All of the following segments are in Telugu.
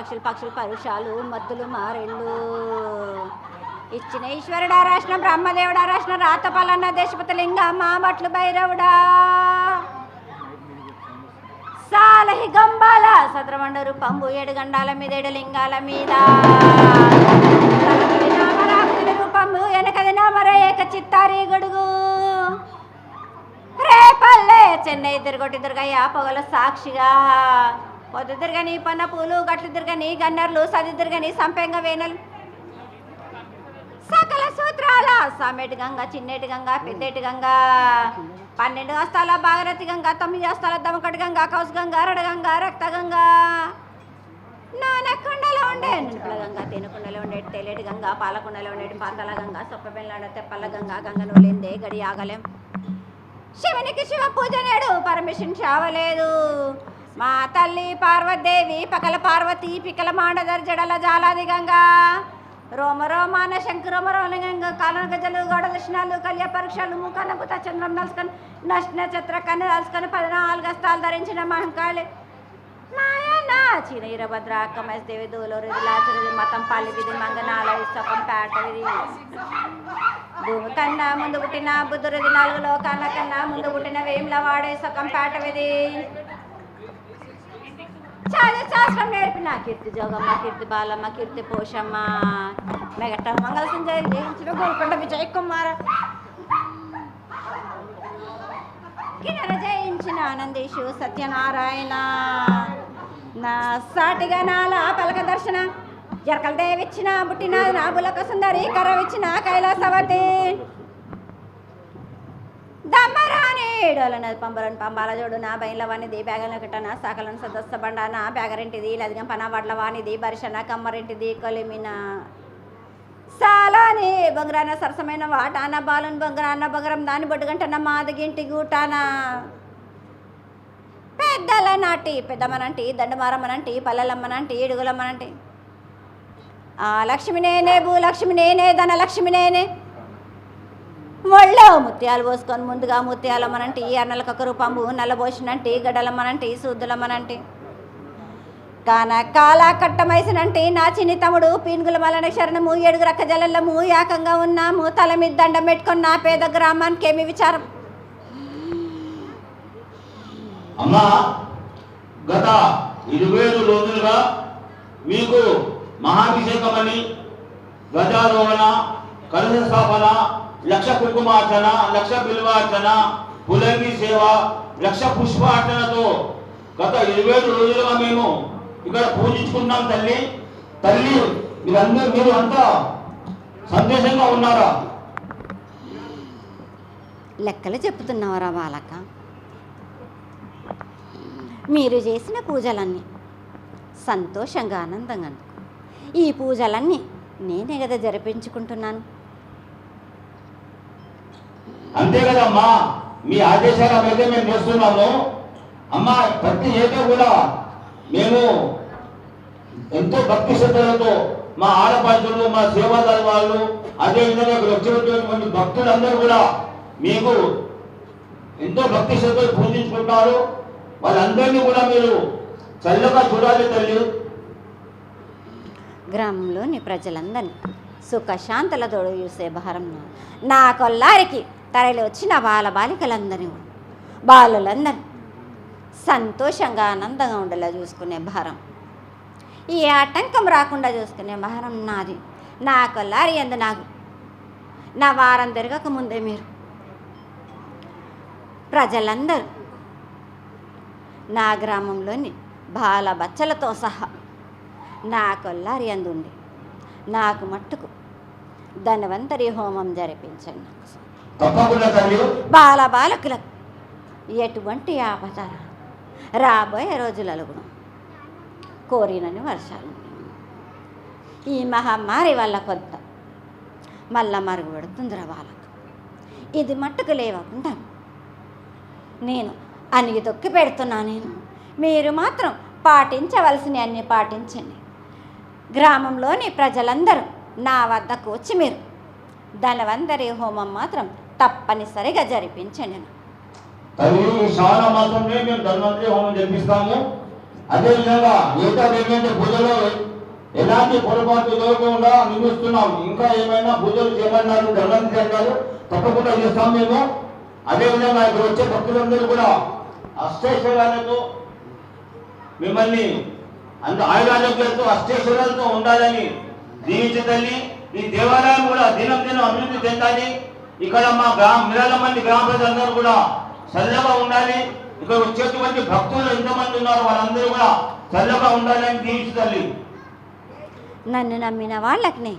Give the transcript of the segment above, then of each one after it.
పక్షులు పరుషాలు మద్దులు మారెళ్ళు ఇచ్చిన ఈశ్వరుడా రాసిన బ్రహ్మదేవుడా రాసిన రాత పలన్న దేశపతి లింగ మా బట్లు భైరవుడా సాలహి గంబాల సద్రమండరు పంబు 7 గండాల మీద 7 లింగాల మీద రూపంబు వెనకది నామర ఏక చిత్తారి గడుగు రేపల్లె చెన్నై తిరగొట్టి దుర్గయ్య పొగల సాక్షిగా పొద్దు తిరగని పన్న పూలు గట్లు తిరగని గన్నర్లు సది తిరగని సంపెంగ వేనలు సకల సూత్రాల సామెటి గంగ చిన్నేటి గంగ పెద్దేటి గంగ 12 హస్తాల భాగరథి గంగ 9 హస్తాల దమకటి గంగ కౌస్ గంగ రడగంగ రక్త గంగ నానకుండలో ఉండే నిలుపుల గంగ తేనెకుండలో ఉండేటి తేలేటి గంగ పాలకుండలో ఉండేటి పాతల గంగ సొప్పబెల్లాడ తెప్పల గంగ గంగను లేందే గడి ఆగలేం శివునికి శివ పూజ నేడు పరమేశ్వరుని చావలేదు మా తల్లి పార్వతీదేవి పకల పార్వతి పికల మాండదర్ జడల జాలాది గంగ రోమ రోమాన శంకరోమ రోమలింగ కాలన గజలు గోడ దర్శనాలు కళ్య పరీక్షలు ముఖానపుత చంద్రం దలుసుకొని నక్షత్ర కన్ను దలుసుకొని 14 హస్తాలు ధరించిన మహంకాళి నాయనా చీన ఈరభద్ర అక్కమేస్ దేవి దూలూరు లాచరుది మతం పాలి విధి మంగనాల విశ్వకం పేట విధి భూమి కన్నా ముందు పుట్టిన బుద్ధుడిది 4 లోకాల కన్నా ముందు పుట్టిన వేముల వాడే సకం పేట విధి చాలా శాస్త్రం నేర్పిన కీర్తి జోగమ్మ కీర్తి బాలమ్మ కీర్తి పోషమ్మ మెగట మంగళ సంజయ్ జయించిన గోల్కొండ విజయ్ కుమార్ కిన్నెర జయించిన ఆనందేశు సత్యనారాయణ నా సాటిగా నాల పలక దర్శన జరకల దేవిచ్చిన పుట్టిన నా బులక సుందరి కరవిచ్చిన కైలాసవతి దమ్మరాని డోలనది పంబరని పంబాల జోడు నా బయలవానిది బ్యాగల కట్టన సాకలను సదస్త బండాన బ్యాగరింటిది లదిగం పన వడ్ల వానిది బరిషన కమ్మరింటిది కొలిమిన సాలాని బొంగరాన సరసమైన వాటాన బాలుని బొంగరాన బొంగరం దాని బొడ్డుగంటన మాదిగింటి గూటాన పెద్దల నాటి పెద్దమ్మనంటి దండమారమ్మనంటి పల్లెలమ్మనంటి ఇడుగులమ్మనంటి లక్ష్మి నేనే భూలక్ష్మి నేనే ధనలక్ష్మి నేనే ఒళ్ళో ముత్యాలు పోసుకొని ముందుగా ముత్యాలమ్మనంటి అన్నలకొక రూపంబు నల్లబోసినంటి గడ్డలమ్మనంటి శుద్ధులమ్మనంటి కాల కట్టమైసినంటి నా చిన్ని తమ్ముడు పీనుగుల మలన శరణము 7 రక్క జలల్లము ఏకంగా ఉన్నాము తల మీద దండం పెట్టుకొని నా పేద గ్రామానికి ఏమి విచారం అమ్మా గత 20 రోజులుగా మీకు మహాభిషేకమని ధ్వజారోహణ కలశ స్థాపన 1,00,000 కుంకుమార్చన 1,00,000 బిల్వార్చన పులంగి సేవ 1,00,000 పుష్పార్చనతో గత 27 రోజులుగా మేము ఇక్కడ పూజించుకున్నాం తల్లి మీరు అంతా సంతోషంగా ఉన్నారా? లెక్కలు చెప్తున్నావరా బాలక మీరు చేసిన పూజలన్నీ సంతోషంగా ఆనందంగా ఈ పూజలన్నీ నేనే కదా జరిపించుకుంటున్నాను. అంతే కదమ్మా, మీ ఆదేశాల మేరకు మేము చేస్తున్నాము. అమ్మా ప్రతి ఏటా కూడా మేము ఎంతో భక్తి శ్రద్ధలతో మా ఆడపడుచులు మా సేవాదారు వాళ్ళు అదేవిధంగా వచ్చినటువంటి భక్తులందరూ కూడా మీకు ఎంతో భక్తి శ్రద్ధలు పూజించుకుంటారు. వాళ్ళందరినీ కూడా మీరు చల్లగా చూడాలి తల్లి. గ్రామంలోని ప్రజలందరినీ సుఖశాంతులతో చూసే భారం నా కొల్లారికి తరలి వచ్చిన బాలికలందరినీ బాలులందరూ సంతోషంగా ఆనందంగా ఉండేలా చూసుకునే భారం, ఈ ఆటంకం రాకుండా చూసుకునే భారం నాది. నా కొల్లారి ఎందు నాకు నా వారం తిరగక ముందే మీరు ప్రజలందరూ నా గ్రామంలోని బాలబచ్చలతో సహా నా కొల్లారి అందుండి నాకు మట్టుకు ధన్వంతరి హోమం జరిపించండి. బాలకులకు ఎటువంటి ఆపద రాబోయే రోజులలో కూడా కోరినని వర్షాలు ఈ మహమ్మారి వల్ల కొంత మళ్ళా మరుగు పెడుతుందిరా వాళ్ళకు. ఇది మట్టుకు లేవకుండా నేను అణిగి తొక్కి పెడుతున్నా. మీరు మాత్రం పాటించవలసినవి అన్నీ పాటించండి. గ్రామంలోని ప్రజలందరూ నా వద్దకు వచ్చి మీరు ధన్వంతరి హోమం మాత్రం తప్పనిసరిగా జరిపించండి. శ్రావణ మాసంలో మేము ధన్వంతరి హోమం జరిపిస్తాము. అదేవిధంగా ఏకదేవింటి పూజలో ఎలాంటి పొరపాటు జరగకుండా నిర్మిస్తున్నాం. ఇంకా ఏమైనా పూజలు చేయమన్నారు, ధర్మం చేయాలి, తప్పకుండా చేస్తాం మేము. అదేవిధంగా ఇక్కడ వచ్చే భక్తులందరూ కూడా అష్టైశ్వర్యాలతో మిమ్మల్ని ఆయురారోగ్యాలతో అష్టైశ్వర్యాలతో ఉండాలని దీవించదండి. ఈ దేవాలయం కూడా దినం దినం అభివృద్ధి చెందాలి. ఇక్కడ మా మిరాలమంది గ్రామ ప్రజలందరూ కూడా చల్లగా ఉండాలి. ఇక్కడ వచ్చేటువంటి భక్తులు ఎంతమంది ఉన్నారు వాళ్ళందరూ కూడా చల్లగా ఉండాలని దీవించదండి. నన్ను నమ్మిన వాళ్ళకి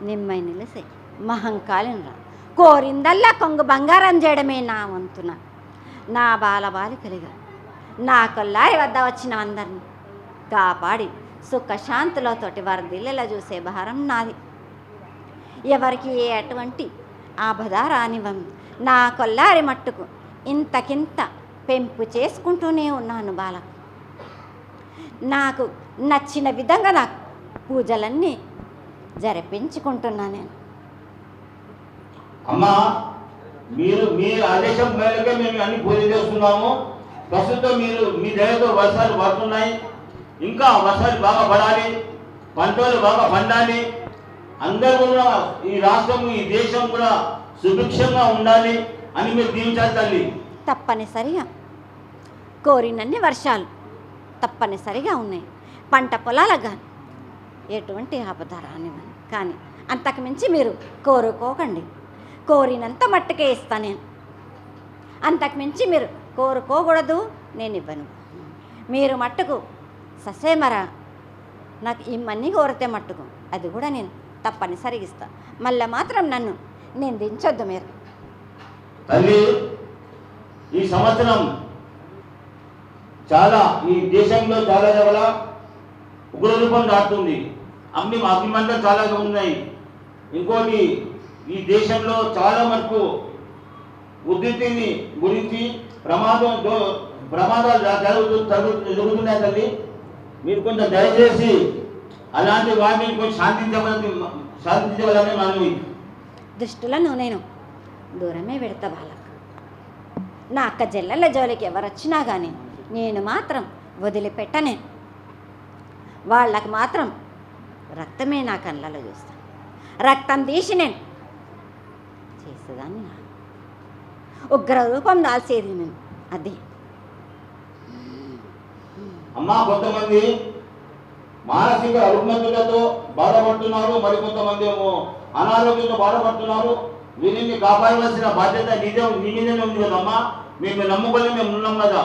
నిమ్మై నిలిసే మహంకాళినరా కోరిందల్లా కొంగు బంగారం చేయడమే నా వంతున. నా బాలబాలికలుగా నా కొల్లారి వద్ద వచ్చిన అందరినీ కాపాడి సుఖశాంతులతోటి వర్ధిల్లేలా చూసే భారం నాది. ఎవరికి ఎటువంటి ఆపద రానివ్వం. నా కొల్లారి మట్టుకు ఇంతకింత పెంపు చేసుకుంటూనే ఉన్నాను బాల. నాకు నచ్చిన విధంగా నాకు పూజలన్నీ జరిపించుకుంటున్నా నేను. అమ్మా మీరు మీ ఆదేశం మేరకే మేము అన్ని పూజ చేస్తున్నాము. ప్రస్తుతం మీరు మీ దయతో వర్షాలు పడుతున్నాయి. ఇంకా వర్షాలు బాగా పడాలి, పంటలు బాగా పండాలి. అందరూ కూడా ఈ రాష్ట్రం ఈ దేశం కూడా సుభిక్షంగా ఉండాలి అని మీరు దీవించాలి తల్లి. తప్పనిసరిగా కోరినన్ని వర్షాలు తప్పనిసరిగా ఉన్నాయి. పంట పొలాలకు కానీ ఎటువంటి ఆపద రానివ్వను. కానీ అంతకుమించి మీరు కోరుకోకండి. కోరినంత మట్టుకే ఇస్తా నేను. అంతకుమించి మీరు కోరుకోకూడదు, నేను ఇవ్వను. మీరు మట్టుకు ససేమరా నాకు ఇమ్మన్నీ కోరితే మట్టుకు అది కూడా నేను తప్పనిసరిగా ఇస్తా. మళ్ళీ మాత్రం నన్ను నేను దించొద్దు మీరు. తల్లి ఈ సంవత్సరం చాలా ఈ దేశంలో చాలా జగల ఉగ్రరూపం దాటుతుంది. అగ్నిమంటలు చాలా ఉన్నాయి. ఇంకోటి ఈ దేశంలో చాలా మటుకు ఉద్ధృతిని గురించి ప్రమాదాలు జరుగుతున్నాయి తల్లి. మీరు కొంచెం దయచేసి అలాంటి వాటిని కొంచెం శాంతించవాలని మనవి. దుష్టులను నేను దూరమే పెడతా వాళ్ళకు. నా అక్క చెల్లెళ్ళ జోలికి ఎవరొచ్చినా కానీ నేను మాత్రం వదిలిపెట్టనే. వాళ్ళకు మాత్రం రక్తమే నా కళ్ళలో చూస్తాను. రక్తం తీసి నేను చేసేదాన్ని. ఉగ్ర రూపం దాల్చేది నేను. అది అమ్మా కొంతమంది మానసిక రుగ్మతులతో బాధపడుతున్నారు, మరికొంతమంది ఏమో అనారోగ్యంతో బాధపడుతున్నారు. వీరిని కాపాడవలసిన బాధ్యత నీ మీదనే ఉంది కదమ్మా. మేము నమ్ముకొని మేము ఉన్నాం కదా.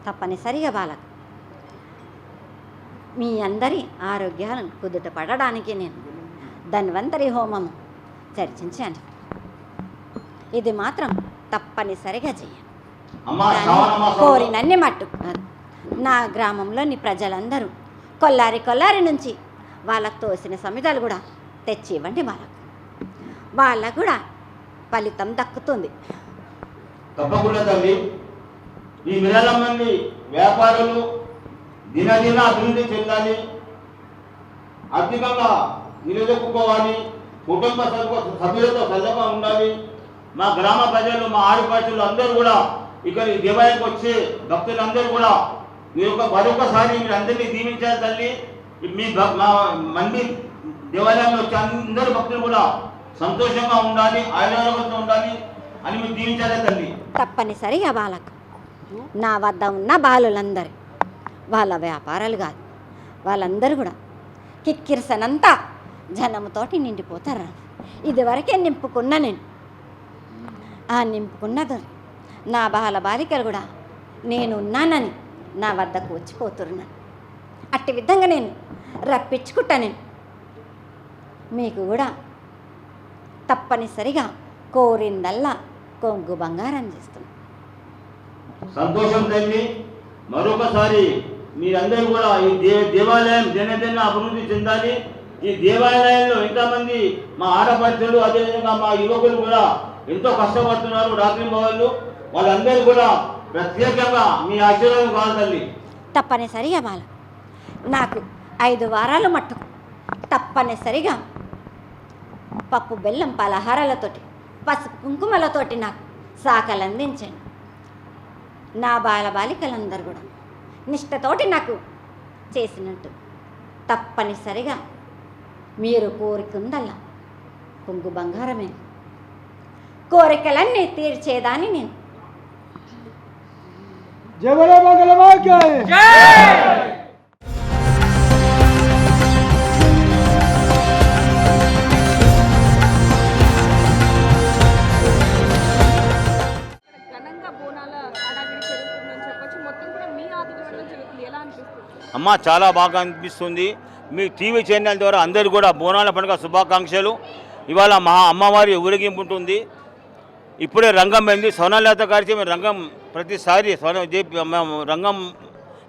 తప్పనిసరిగా బాలకు మీ అందరి ఆరోగ్యాలను కుదుట పడడానికి నేను ధన్వంతరి హోమం చర్చించాను. ఇది మాత్రం తప్పనిసరిగా చెయ్యాలి. కోరినన్ని మట్టుకు నా గ్రామంలోని ప్రజలందరూ కొల్లారి నుంచి వాళ్ళకు తోసిన సమితాలు కూడా తెచ్చి ఇవ్వండి. వాళ్ళకు కూడా ఫలితం దక్కుతుంది. తప్పకుండా తల్లి. ఈ విరాళం మంది వ్యాపారులు దినదిన అభివృద్ధి చెందాలి, ఆర్థికంగా నిలదొక్కుకోవాలి, కుటుంబ సభ్యులతో సజగా ఉండాలి. మా గ్రామ ప్రజలు, మా ఆడిపాచులు అందరూ కూడా ఇక్కడ ఈ దేవాలయానికి వచ్చే భక్తులందరూ కూడా మీరు మరొకసారి మీరు అందరినీ దీవించాలి తల్లి. మీ మంది దేవాలయంలో వచ్చే అందరూ భక్తులు కూడా సంతోషంగా ఉండాలి, ఆయురారోగ్యంతో ఉండాలి అని మీరు దీవించాలి తల్లి. తప్పనిసరిగా బాలకు నా వద్ద ఉన్న బాలులందరూ వాళ్ళ వ్యాపారాలు కాదు, వాళ్ళందరూ కూడా కిక్కిరిసనంతా జనంతోటి నిండిపోతారు. ఇదివరకే నింపుకున్నా నేను. ఆ నింపుకున్నది నా బాలికలు కూడా నేను ఉన్నానని నా వద్దకు వచ్చిపోతున్నాను. అట్టి విధంగా నేను రప్పించుకుంటా. నేను మీకు కూడా తప్పనిసరిగా కోరిందల్లా కొంగు బంగారం చేస్తున్నాను. సంతోషం తల్లి. మరొకసారి మీరందరూ కూడా ఈ దేవాలయం దినదిన అభివృద్ధి చెందాలి. ఈ దేవాలయంలో ఎంతమంది మా ఆడపడుచులు, అదేవిధంగా మా యువకులు కూడా ఎంతో కష్టపడుతున్నారు రాత్రింబవళ్ళు. వాళ్ళందరూ కూడా ప్రత్యేకంగా మీ ఆశీర్వాదం కావాలి తల్లి. తప్పనిసరిగా బాల నాకు 5 వారాలు మట్టుకు తప్పనిసరిగా పప్పు బెల్లం పలహారాలతోటి పసుపు కుంకుమలతోటి నాకు శాఖలు అందించండి. నా బాలికలందరూ కూడా నిష్టతోటి నాకు చేసినట్టు తప్పనిసరిగా మీరు కోరికుందల్లా కొంగు బంగారమే, కోరికలన్నీ తీర్చేదాన్ని నేను. ఘనంగా బోనాల హడావిడి జరుగుతుందని చెప్పొచ్చు. మొత్తం కూడా మీ ఆధ్వర్యంలో జరుగుతుంది. ఎలా అనిపిస్తుంది? అమ్మ చాలా బాగా అనిపిస్తుంది. మీ టీవీ ఛానల్ ద్వారా అందరూ కూడా బోనాల పండుగ శుభాకాంక్షలు. ఇవాళ మా అమ్మవారి ఊరేగింపు ఉంటుంది. ఇప్పుడే రంగం అయింది. సోనాలత గారికి మేము రంగం ప్రతిసారి మేము రంగం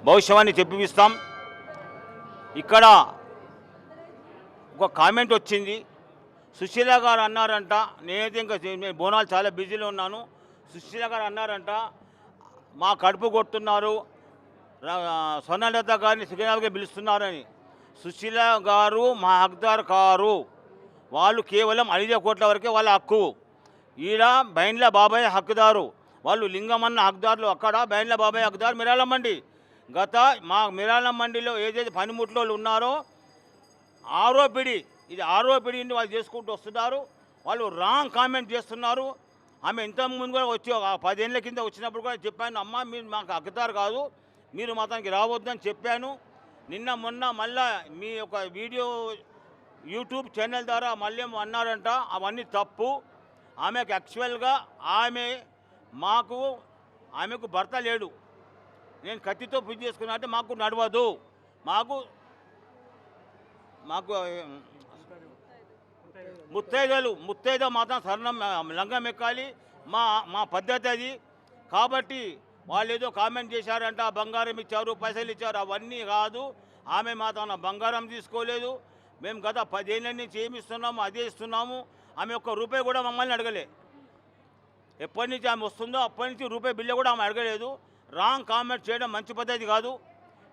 భవిష్యవాణి చెప్పిస్తాం. ఇక్కడ ఒక కామెంట్ వచ్చింది. సుశీల గారు అన్నారంట, నేనైతే ఇంకా నేను బోనాలు చాలా బిజీలో ఉన్నాను. సుశీల గారు అన్నారంట, మా కడుపు కొడుతున్నారు, సోనాలత గారిని సుఖీనాగా పిలుస్తున్నారని. సుశీల గారు మా హక్దారు కారు. వాళ్ళు కేవలం 5 కోట్ల వరకే వాళ్ళ హక్కు. ఈడ బైండ్ల బాబాయ్ హక్కుదారు. వాళ్ళు లింగమన్న హక్దారులు అక్కడ, బైండ్ల బాబాయ్ హక్దారు మిరాల మండి. గత మా మిరాల మండిలో ఏదైతే పనిముట్లో ఉన్నారో ఆరోపిడి, ఇది ఆరోపిడిని వాళ్ళు చేసుకుంటూ వస్తున్నారు. వాళ్ళు రాంగ్ కామెంట్ చేస్తున్నారు. ఆమె ఇంతకుముందు కూడా వచ్చి 10 ఏళ్ళ కింద వచ్చినప్పుడు కూడా చెప్పాను, అమ్మ మీరు మాకు హక్కుదారు కాదు, మీరు మాతానికి రావద్దని చెప్పాను. నిన్న మొన్న మళ్ళా మీ యొక్క వీడియో యూట్యూబ్ ఛానల్ ద్వారా మళ్ళీ అన్నారంట, అవన్నీ తప్పు. ఆమెకు యాక్చువల్గా ఆమెకు భర్త లేడు. నేను కత్తితో పూజ చేసుకున్నా అంటే మాకు నడవదు. మాకు ముత్తైద మాత్రం శరణం లంగం ఎక్కాలి. మా పద్ధతి అది. కాబట్టి వాళ్ళు ఏదో కామెంట్ చేశారంట, బంగారం ఇచ్చారు, పైసలు ఇచ్చారు, అవన్నీ కాదు. ఆమె మాత్రం బంగారం తీసుకోలేదు. మేము గత 10 ఏళ్ళ నుంచి ఏమి ఇస్తున్నాము అదే ఇస్తున్నాము. ఆమె ఒక్క రూపాయి కూడా మమ్మల్ని అడగలే. ఎప్పటి నుంచి ఆమె వస్తుందో అప్పటి నుంచి రూపాయి బిల్లు కూడా ఆమె అడగలేదు. రాంగ్ కామెంట్ చేయడం మంచి పద్ధతి కాదు.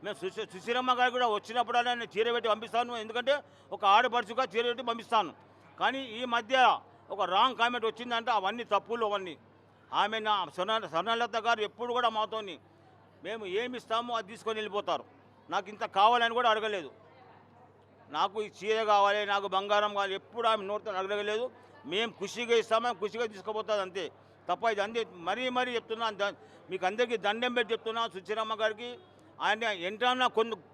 మేము సుశీరమ్మ గారు కూడా వచ్చినప్పుడు నేను చీర పెట్టి పంపిస్తాను, ఎందుకంటే ఒక ఆడపడుచుగా చీర పెట్టి పంపిస్తాను. కానీ ఈ మధ్య ఒక రాంగ్ కామెంట్ వచ్చిందంటే అవన్నీ తప్పులు. అవన్నీ ఆమె నా స్వర్ణలత గారు ఎప్పుడు కూడా మాతోని మేము ఏమి ఇస్తామో అది తీసుకొని వెళ్ళిపోతారు. నాకు ఇంత కావాలని కూడా అడగలేదు. నాకు ఈ చీర కావాలి, నాకు బంగారం కావాలి, ఎప్పుడు ఆమె నోటితో అడగలేదు. మేము ఖుషిగా ఇస్తాము, ఖుషిగా తీసుకుపోతుంది అంతే తప్ప. ఇది అంతే. మరీ చెప్తున్నాను, మీకు అందరికీ దండం పెట్టి చెప్తున్నాను. సుశీరమ్మ గారికి ఆయన ఎంటన్నా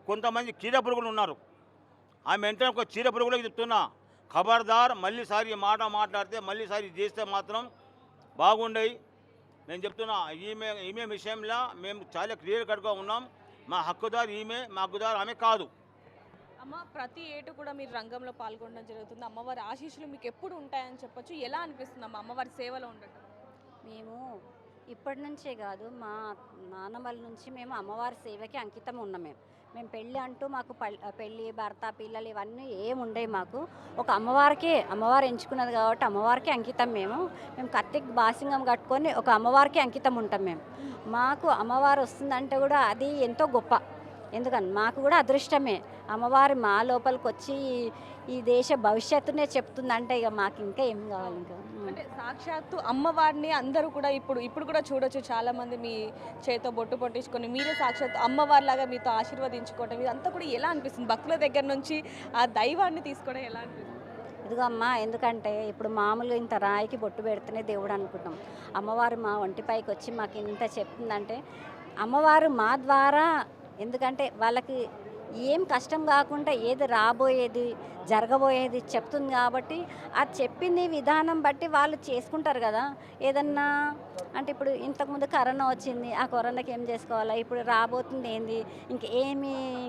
కొంతమంది చీర పురుగులు ఉన్నారు. ఆమె ఎంటనే ఒక చీర పురుగులకు చెప్తున్నా, ఖబర్దార్ మళ్ళీసారి ఈ మాట మాట్లాడితే మళ్ళీసారి చేస్తే మాత్రం బాగుండయి. నేను చెప్తున్నా, ఈమె విషయంలో మేము చాలా క్లియర్ కట్గా ఉన్నాం. మా హక్కుదారు ఈమె, మా హక్కుదారు ఆమె కాదు. అమ్మ, ప్రతి ఏటు కూడా మీరు రంగంలో పాల్గొనడం జరుగుతుంది. అమ్మవారి ఆశీస్సులు మీకు ఎప్పుడు ఉంటాయని చెప్పొచ్చు. ఎలా అనిపిస్తుంది అమ్మ అమ్మవారి సేవలో ఉండటం? మేము ఇప్పటి నుంచే కాదు, మా నాన్నమ్మల నుంచి మేము అమ్మవారి సేవకి అంకితం ఉన్నాం. మేము పెళ్ళి అంటూ మాకు పెళ్ళి, భర్త, పిల్లలు ఇవన్నీ ఏముండేవి మాకు. ఒక అమ్మవారు ఎంచుకున్నది కాబట్టి అమ్మవారికి అంకితం. మేము కత్తికి బాసింగం కట్టుకొని ఒక అమ్మవారికి అంకితం ఉంటాం. మాకు అమ్మవారు వస్తుందంటే కూడా అది ఎంతో గొప్ప. ఎందుకని మాకు కూడా అదృష్టమే. అమ్మవారు మా లోపలికి వచ్చి ఈ దేశ భవిష్యత్తునే చెప్తుందంటే ఇక మాకు ఇంకా ఏం కావాలి. ఇంకా అంటే సాక్షాత్తు అమ్మవారిని అందరూ కూడా ఇప్పుడు కూడా చూడొచ్చు. చాలామంది మీ చేతితో బొట్టు పొట్టించుకొని మీరే సాక్షాత్తు అమ్మవారిలాగా మీతో ఆశీర్వదించుకోవటం ఇదంతా కూడా ఎలా అనిపిస్తుంది? భక్తుల దగ్గర నుంచి ఆ దైవాన్ని తీసుకోవడం ఎలా అనిపిస్తుంది? ఇదిగో అమ్మ, ఎందుకంటే ఇప్పుడు మామూలుగా ఇంత రాయికి బొట్టు పెడితేనే దేవుడు అనుకుంటాం. అమ్మవారు మా ఒంటిపైకి వచ్చి మాకు ఇంత చెప్తుందంటే అమ్మవారు మా ద్వారా, ఎందుకంటే వాళ్ళకి ఏం కష్టం కాకుండా ఏది రాబోయేది జరగబోయేది చెప్తుంది కాబట్టి అది చెప్పింది విధానం బట్టి వాళ్ళు చేసుకుంటారు కదా. ఏదన్నా అంటే ఇప్పుడు ఇంతకుముందు కరోనా వచ్చింది, ఆ కరోనాకి ఏం చేసుకోవాలా, ఇప్పుడు రాబోతుంది ఏంది,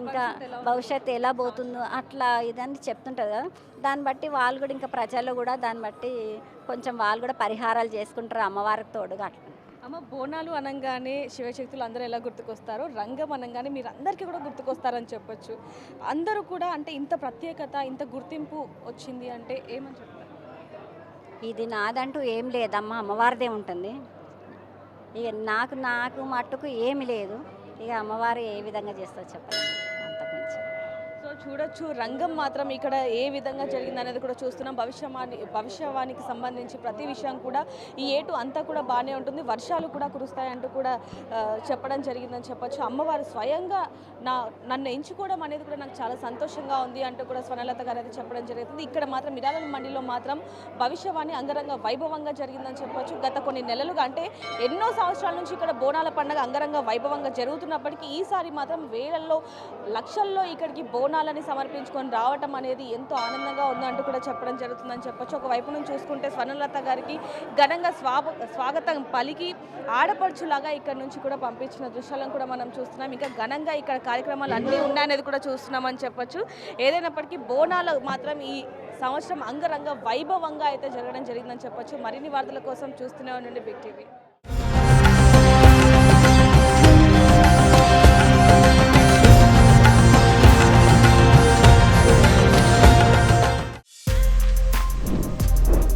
ఇంకా భవిష్యత్తు ఎలా పోతుందో అట్లా ఇదని చెప్తుంటారు కదా. దాన్ని బట్టి వాళ్ళు కూడా ఇంకా ప్రజలు కూడా దాన్ని బట్టి కొంచెం వాళ్ళు కూడా పరిహారాలు చేసుకుంటారు అమ్మవారికి తోడుగా. అట్లా అమ్మ, బోనాలు అనగానే శివశక్తులు అందరూ ఎలా గుర్తుకొస్తారో, రంగం అనగానే మీరు అందరికీ కూడా గుర్తుకొస్తారని చెప్పొచ్చు. అందరూ కూడా అంటే ఇంత ప్రత్యేకత, ఇంత గుర్తింపు వచ్చింది అంటే ఏమని చెప్తారు? ఇది నాదంటూ ఏం లేదమ్మా, అమ్మవారిదే ఉంటుంది. ఇక నాకు మట్టుకు ఏమి లేదు. ఇక అమ్మవారు ఏ విధంగా చేస్తారో చెప్పాలి అంతకుమించి. సో చూడొచ్చు రంగం మాత్రం ఇక్కడ ఏ విధంగా జరిగింది అనేది కూడా చూస్తున్నాం. భవిష్యవాణికి సంబంధించి ప్రతి విషయం కూడా ఈ ఏటు అంతా కూడా బాగానే ఉంటుంది, వర్షాలు కూడా కురుస్తాయంటూ కూడా చెప్పడం జరిగిందని చెప్పొచ్చు. అమ్మవారు స్వయంగా నన్ను ఎంచుకోవడం అనేది కూడా నాకు చాలా సంతోషంగా ఉంది అంటూ కూడా స్వర్ణలత గారు అయితే చెప్పడం జరుగుతుంది. ఇక్కడ మాత్రం మిరాలల్ మండిలో మాత్రం భవిష్యవాణి అంగరంగ వైభవంగా జరిగిందని చెప్పొచ్చు. గత కొన్ని నెలలుగా అంటే ఎన్నో సంవత్సరాల నుంచి ఇక్కడ బోనాల పండుగ అంగరంగ వైభవంగా జరుగుతున్నప్పటికీ ఈసారి మాత్రం వేలల్లో లక్షల్లో ఇక్కడికి బోనాలని సమర్పించుకొని రావటం అనేది ఎంతో ఆనందంగా ఉందంటూ కూడా చెప్పడం జరుగుతుందని చెప్పొచ్చు. ఒకవైపు నుంచి చూసుకుంటే స్వర్ణలత గారికి ఘనంగా స్వాగతం పలికి ఆడపడుచులాగా ఇక్కడ నుంచి కూడా పంపించిన దృశ్యాలను కూడా మనం చూస్తున్నాం. ఇంకా ఘనంగా ఇక్కడ కార్యక్రమాలు అన్నీ ఉన్నాయనేది కూడా చూస్తున్నామని చెప్పొచ్చు. ఏదైనప్పటికీ బోనాలు మాత్రం ఈ సంవత్సరం అంగరంగ వైభవంగా అయితే జరగడం జరిగిందని చెప్పొచ్చు. మరిన్ని వార్తల కోసం చూస్తూనే ఉండండి big TV.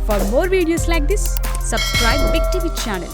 For more videos like this, subscribe Big TV channel.